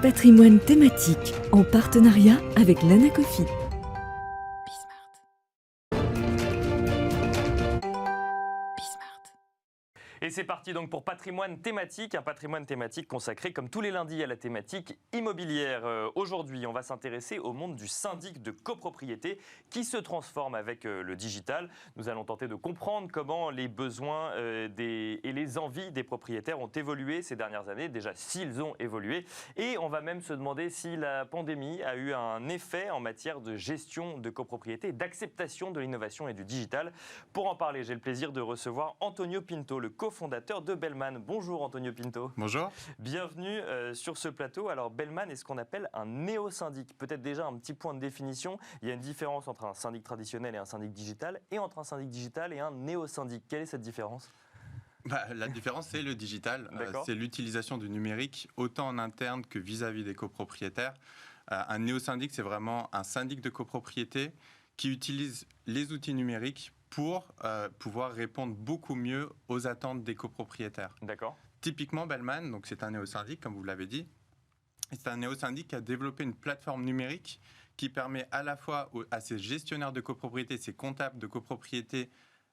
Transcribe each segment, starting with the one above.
Patrimoine thématique en partenariat avec l'Anacofi. Et c'est parti donc pour Patrimoine thématique, un patrimoine thématique consacré comme tous les lundis à la thématique immobilière. Aujourd'hui, on va s'intéresser au monde du syndic de copropriété qui se transforme avec le digital. Nous allons tenter de comprendre comment les besoins et les envies des propriétaires ont évolué ces dernières années, déjà s'ils ont évolué. Et on va même se demander si la pandémie a eu un effet en matière de gestion de copropriété et d'acceptation de l'innovation et du digital. Pour en parler, j'ai le plaisir de recevoir Antonio Pinto, le cofondateur de Bellman. Bonjour Antonio Pinto. Bonjour. Bienvenue sur ce plateau. Alors Bellman est ce qu'on appelle un néo-syndic. Peut-être déjà un petit point de définition. Il y a une différence entre un syndic traditionnel et un syndic digital, et entre un syndic digital et un néo-syndic. Quelle est cette différence ? La différence, c'est le digital. C'est l'utilisation du numérique, autant en interne que vis-à-vis des copropriétaires. Un néo-syndic, c'est vraiment un syndic de copropriété qui utilise les outils numériques pour pouvoir répondre beaucoup mieux aux attentes des copropriétaires. D'accord. Typiquement, Bellman, donc c'est un néo-syndic, comme vous l'avez dit. C'est un néo-syndic qui a développé une plateforme numérique qui permet à la fois à ses gestionnaires de copropriété, ses comptables de copropriété,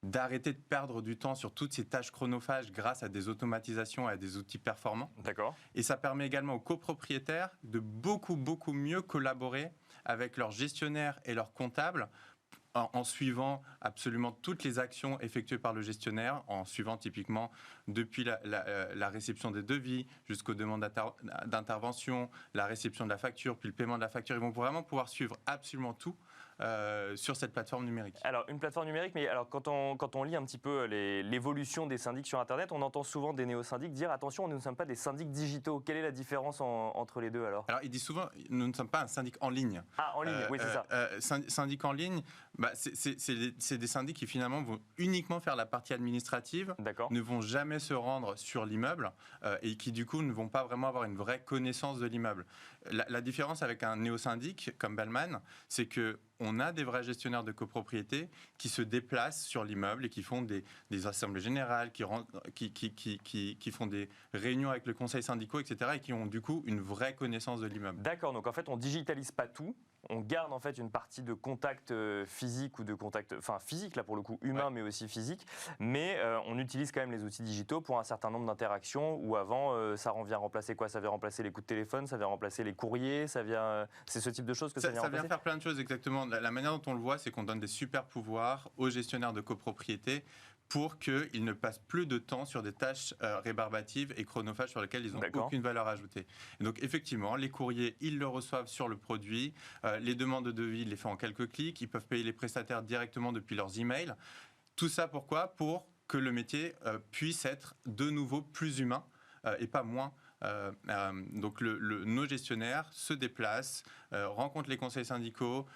d'arrêter de perdre du temps sur toutes ces tâches chronophages grâce à des automatisations et à des outils performants. D'accord. Et ça permet également aux copropriétaires de beaucoup mieux collaborer avec leurs gestionnaires et leurs comptables en suivant absolument toutes les actions effectuées par le gestionnaire, en suivant typiquement depuis la réception des devis jusqu'aux demandes d'intervention, la réception de la facture, puis le paiement de la facture. Ils vont vraiment pouvoir suivre absolument tout sur cette plateforme numérique. Alors, une plateforme numérique, mais alors, quand on lit un petit peu l'évolution des syndics sur Internet, on entend souvent des néo-syndics dire « Attention, nous ne sommes pas des syndics digitaux ». Quelle est la différence entre les deux alors ? Alors, ils disent souvent « Nous ne sommes pas un syndic en ligne ». Ah, en ligne, oui, c'est ça. Syndic en ligne, c'est des syndics qui finalement vont uniquement faire la partie administrative, ne vont jamais se rendre sur l'immeuble et qui du coup ne vont pas vraiment avoir une vraie connaissance de l'immeuble. La différence avec un néo-syndic comme Bellman, c'est que on a des vrais gestionnaires de copropriété qui se déplacent sur l'immeuble et qui font des assemblées générales, qui font des réunions avec le conseil syndical, etc. et qui ont du coup une vraie connaissance de l'immeuble. D'accord, donc en fait on ne digitalise pas tout, on garde en fait une partie de contact physique ou de contact, enfin physique là pour le coup, humain mais aussi physique, mais on utilise quand même les outils digitaux pour un certain nombre d'interactions où avant ça vient remplacer quoi ? Ça vient remplacer les coups de téléphone, ça vient remplacer les courriers, c'est ce type de choses que ça vient remplacer ? Ça vient faire plein de choses exactement. La manière dont on le voit, c'est qu'on donne des super pouvoirs aux gestionnaires de copropriété pour qu'ils ne passent plus de temps sur des tâches rébarbatives et chronophages sur lesquelles ils n'ont aucune valeur ajoutée. Et donc effectivement, les courriers, ils le reçoivent sur le produit, les demandes de devis, ils les font en quelques clics, ils peuvent payer les prestataires directement depuis leurs emails. Tout ça pourquoi ? Pour que le métier puisse être de nouveau plus humain et pas moins. Donc nos gestionnaires se déplacent, rencontrent les conseils syndicaux.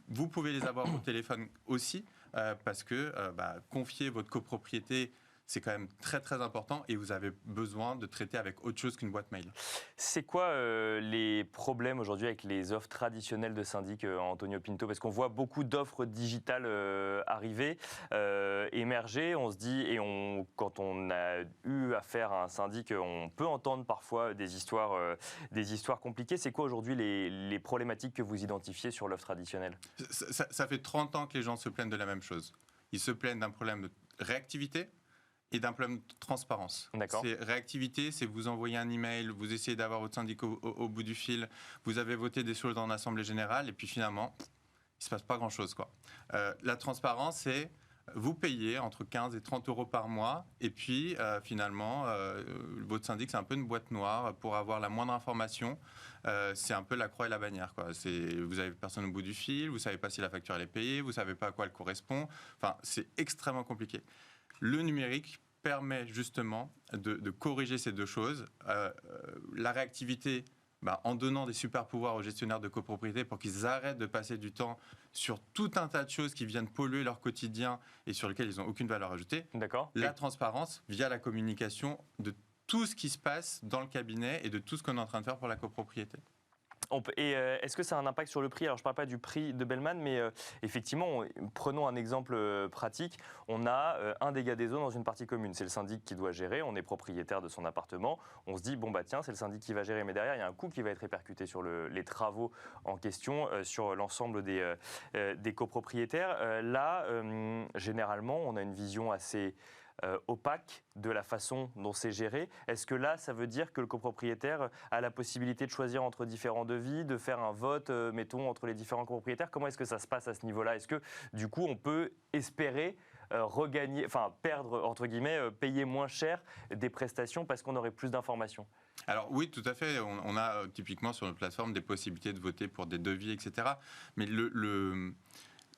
Vous pouvez les avoir au téléphone aussi parce que confier votre copropriété, c'est quand même très important et vous avez besoin de traiter avec autre chose qu'une boîte mail. C'est quoi les problèmes aujourd'hui avec les offres traditionnelles de syndic, Antonio Pinto ? Parce qu'on voit beaucoup d'offres digitales arriver, émerger. On se dit, quand on a eu affaire à un syndic, on peut entendre parfois des histoires compliquées. C'est quoi aujourd'hui les problématiques que vous identifiez sur l'offre traditionnelle ? Ça fait 30 ans que les gens se plaignent de la même chose. Ils se plaignent d'un problème de réactivité et d'un problème de transparence. C'est réactivité, c'est vous envoyer un email, vous essayez d'avoir votre syndic au bout du fil, vous avez voté des choses en assemblée générale et puis finalement, il ne se passe pas grand-chose. La transparence, c'est vous payez entre 15 et 30 euros par mois et puis finalement, votre syndic, c'est un peu une boîte noire pour avoir la moindre information. C'est un peu la croix et la bannière. Vous avez personne au bout du fil, vous ne savez pas si la facture elle est payée, vous ne savez pas à quoi elle correspond. Enfin, c'est extrêmement compliqué. Le numérique permet justement de corriger ces deux choses. La réactivité, en donnant des super pouvoirs aux gestionnaires de copropriété pour qu'ils arrêtent de passer du temps sur tout un tas de choses qui viennent polluer leur quotidien et sur lesquelles ils n'ont aucune valeur ajoutée. La transparence via la communication de tout ce qui se passe dans le cabinet et de tout ce qu'on est en train de faire pour la copropriété. Est-ce que ça a un impact sur le prix? Alors, je ne parle pas du prix de Bellman, mais effectivement, prenons un exemple pratique. On a un dégât des eaux dans une partie commune. C'est le syndic qui doit gérer. On est propriétaire de son appartement. On se dit, bon, bah tiens, c'est le syndic qui va gérer. Mais derrière, il y a un coût qui va être répercuté sur les travaux en question, sur l'ensemble des copropriétaires. Là, généralement, on a une vision assez opaque de la façon dont c'est géré. Est-ce que là, ça veut dire que le copropriétaire a la possibilité de choisir entre différents devis, de faire un vote, mettons, entre les différents copropriétaires? Comment est-ce que ça se passe à ce niveau-là? Est-ce que, du coup, on peut espérer perdre, entre guillemets, payer moins cher des prestations parce qu'on aurait plus d'informations? Alors oui, tout à fait. On a typiquement sur notre plateforme des possibilités de voter pour des devis, etc. Mais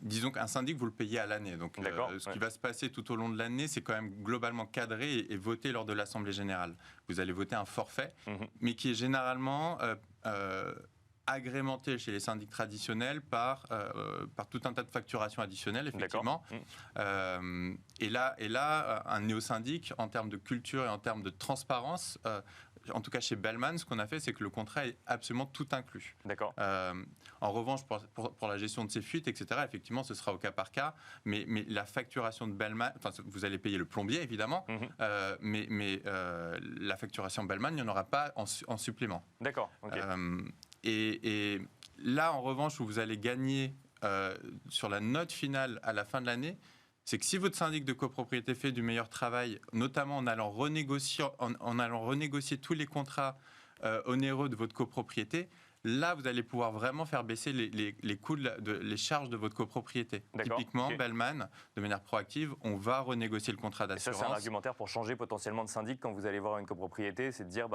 disons qu'un syndic, vous le payez à l'année. Donc, ce qui va se passer tout au long de l'année, c'est quand même globalement cadré et voté lors de l'Assemblée générale. Vous allez voter un forfait, mais qui est généralement agrémenté chez les syndics traditionnels par tout un tas de facturations additionnelles, effectivement. Et là, un néo-syndic, en termes de culture et en termes de transparence, en tout cas chez Bellman, ce qu'on a fait, c'est que le contrat est absolument tout inclus. D'accord. En revanche, pour la gestion de ces fuites, etc., effectivement, ce sera au cas par cas. Mais la facturation de Bellman, vous allez payer le plombier, évidemment, mais la facturation Bellman, il n'y en aura pas en supplément. D'accord. Okay. Et là, en revanche, où vous allez gagner sur la note finale à la fin de l'année, c'est que si votre syndic de copropriété fait du meilleur travail, notamment en allant renégocier tous les contrats onéreux de votre copropriété, là, vous allez pouvoir vraiment faire baisser les coûts, les charges de votre copropriété. Typiquement, Bellman, de manière proactive, on va renégocier le contrat d'assurance. Et ça, c'est un argumentaire pour changer potentiellement de syndic quand vous allez voir une copropriété, c'est de dire,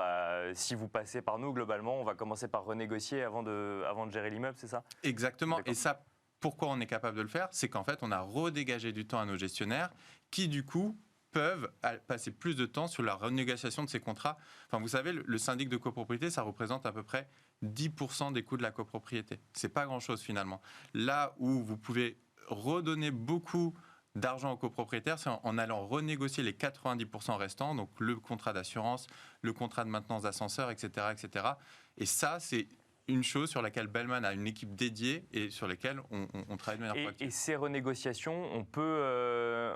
si vous passez par nous, globalement, on va commencer par renégocier avant de gérer l'immeuble, c'est ça? Exactement. Et ça, pourquoi on est capable de le faire? C'est qu'en fait, on a redégagé du temps à nos gestionnaires qui, du coup, peuvent passer plus de temps sur la renégociation de ces contrats. Enfin, vous savez, le syndic de copropriété, ça représente à peu près 10% des coûts de la copropriété. C'est pas grand-chose finalement. Là où vous pouvez redonner beaucoup d'argent aux copropriétaires, c'est en allant renégocier les 90% restants, donc le contrat d'assurance, le contrat de maintenance d'ascenseur, etc., etc. Et ça, c'est une chose sur laquelle Bellman a une équipe dédiée et sur laquelle on travaille de manière proactive. Et ces renégociations, on peut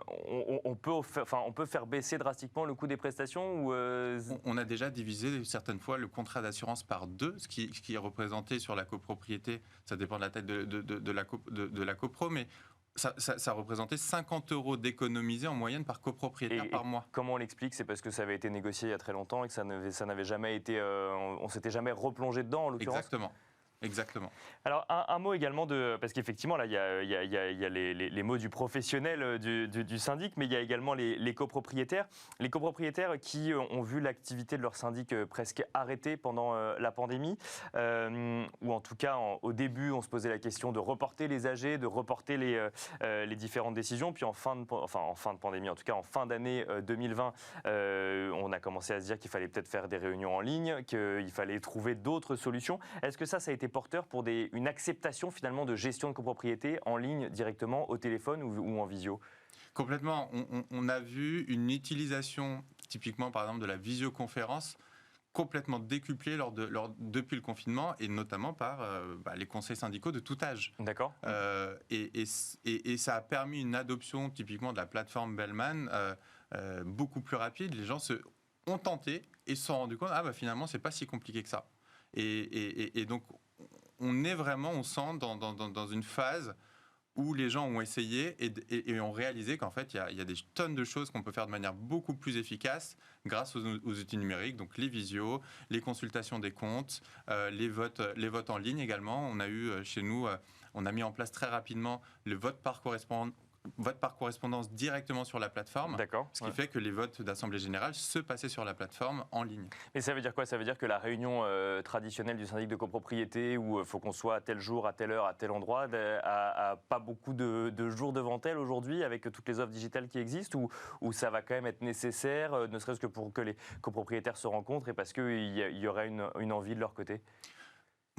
faire baisser drastiquement le coût des prestations ou On a déjà divisé certaines fois le contrat d'assurance par 2, ce qui est représenté sur la copropriété. Ça dépend de la taille de la copro, mais ça représentait 50 € d'économisés en moyenne par copropriétaire par mois. Comment on l'explique? C'est parce que ça avait été négocié il y a très longtemps et que ça n'avait jamais été, on s'était jamais replongé dedans en l'occurrence. Exactement. Alors, un mot également parce qu'effectivement, là, il y a les mots du professionnel du syndic, mais il y a également les copropriétaires. Les copropriétaires qui ont vu l'activité de leur syndic presque arrêtée pendant la pandémie, ou en tout cas, au début, on se posait la question de reporter les AG, de reporter les différentes décisions. Puis en fin de pandémie, en tout cas en fin d'année 2020, on a commencé à se dire qu'il fallait peut-être faire des réunions en ligne, qu'il fallait trouver d'autres solutions. Est-ce que ça a été porteur pour une acceptation finalement de gestion de copropriété en ligne directement au téléphone ou en visio? Complètement. On a vu une utilisation typiquement par exemple de la visioconférence complètement décuplée depuis le confinement et notamment par les conseils syndicaux de tout âge. D'accord. Et ça a permis une adoption typiquement de la plateforme Bellman beaucoup plus rapide. Les gens ont tenté et se sont rendus compte finalement c'est pas si compliqué que ça. Et donc on sent dans une phase où les gens ont essayé et ont réalisé qu'en fait, il y a des tonnes de choses qu'on peut faire de manière beaucoup plus efficace grâce aux outils numériques, donc les visios, les consultations des comptes, les votes en ligne également. On a eu chez nous, on a mis en place très rapidement le vote par correspondance directement sur la plateforme. D'accord. Ce qui fait que les votes d'Assemblée générale se passaient sur la plateforme en ligne. Mais ça veut dire quoi? Ça veut dire que la réunion traditionnelle du syndic de copropriété où il faut qu'on soit à tel jour, à telle heure, à tel endroit, a pas beaucoup de jours devant elle aujourd'hui avec toutes les offres digitales qui existent ou ça va quand même être nécessaire, ne serait-ce que pour que les copropriétaires se rencontrent et parce qu'il y aurait une envie de leur côté?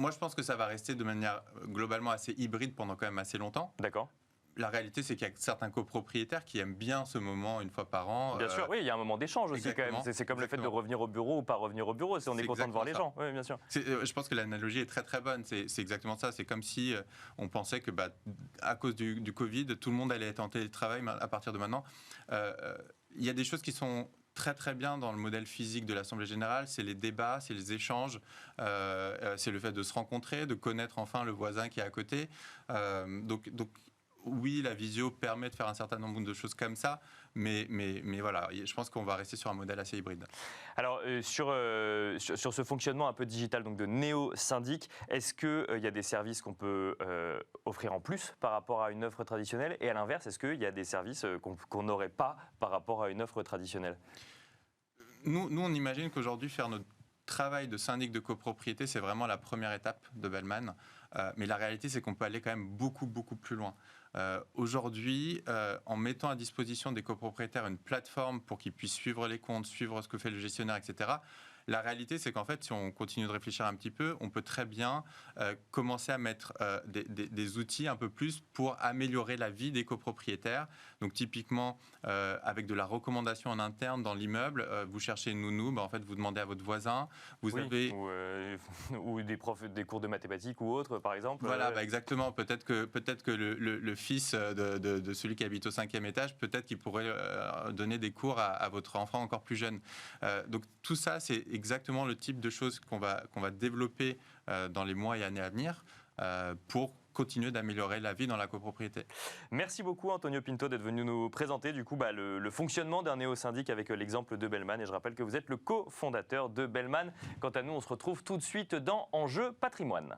Moi, je pense que ça va rester de manière globalement assez hybride pendant quand même assez longtemps. D'accord. la réalité, c'est qu'il y a certains copropriétaires qui aiment bien ce moment une fois par an. Bien sûr, oui, il y a un moment d'échange aussi quand même. C'est comme le fait de revenir au bureau ou pas revenir au bureau, on est content de voir les gens. Oui, bien sûr. Je pense que l'analogie est très très bonne, c'est exactement ça. C'est comme si on pensait que à cause du Covid, tout le monde allait être en télétravail à partir de maintenant. Il y a des choses qui sont très très bien dans le modèle physique de l'Assemblée générale, c'est les débats, c'est les échanges, c'est le fait de se rencontrer, de connaître enfin le voisin qui est à côté. Donc oui, la visio permet de faire un certain nombre de choses comme ça, mais voilà, je pense qu'on va rester sur un modèle assez hybride. Alors, sur ce fonctionnement un peu digital, donc de néo-syndic, est-ce qu'il y a des services qu'on peut offrir en plus par rapport à une offre traditionnelle? Et à l'inverse, est-ce qu'il y a des services qu'on n'aurait pas par rapport à une offre traditionnelle? Nous, on imagine qu'aujourd'hui, faire notre travail de syndic de copropriété, c'est vraiment la première étape de Bellman. Mais la réalité, c'est qu'on peut aller quand même beaucoup, beaucoup plus loin. Aujourd'hui, en mettant à disposition des copropriétaires une plateforme pour qu'ils puissent suivre les comptes, suivre ce que fait le gestionnaire, etc., la réalité, c'est qu'en fait, si on continue de réfléchir un petit peu, on peut très bien commencer à mettre des outils un peu plus pour améliorer la vie des copropriétaires. Donc, typiquement, avec de la recommandation en interne dans l'immeuble, vous cherchez une nounou, en fait, vous demandez à votre voisin. Vous avez... ou des profs, des cours de mathématiques ou autres, par exemple. Voilà, exactement. Peut-être que le fils de celui qui habite au 5e étage, peut-être qu'il pourrait donner des cours à votre enfant encore plus jeune. Donc, tout ça, c'est exactement le type de choses qu'on va développer dans les mois et années à venir pour continuer d'améliorer la vie dans la copropriété. Merci beaucoup Antonio Pinto d'être venu nous présenter du coup le fonctionnement d'un néo-syndic avec l'exemple de Bellman. Et je rappelle que vous êtes le cofondateur de Bellman. Quant à nous, on se retrouve tout de suite dans Enjeu Patrimoine.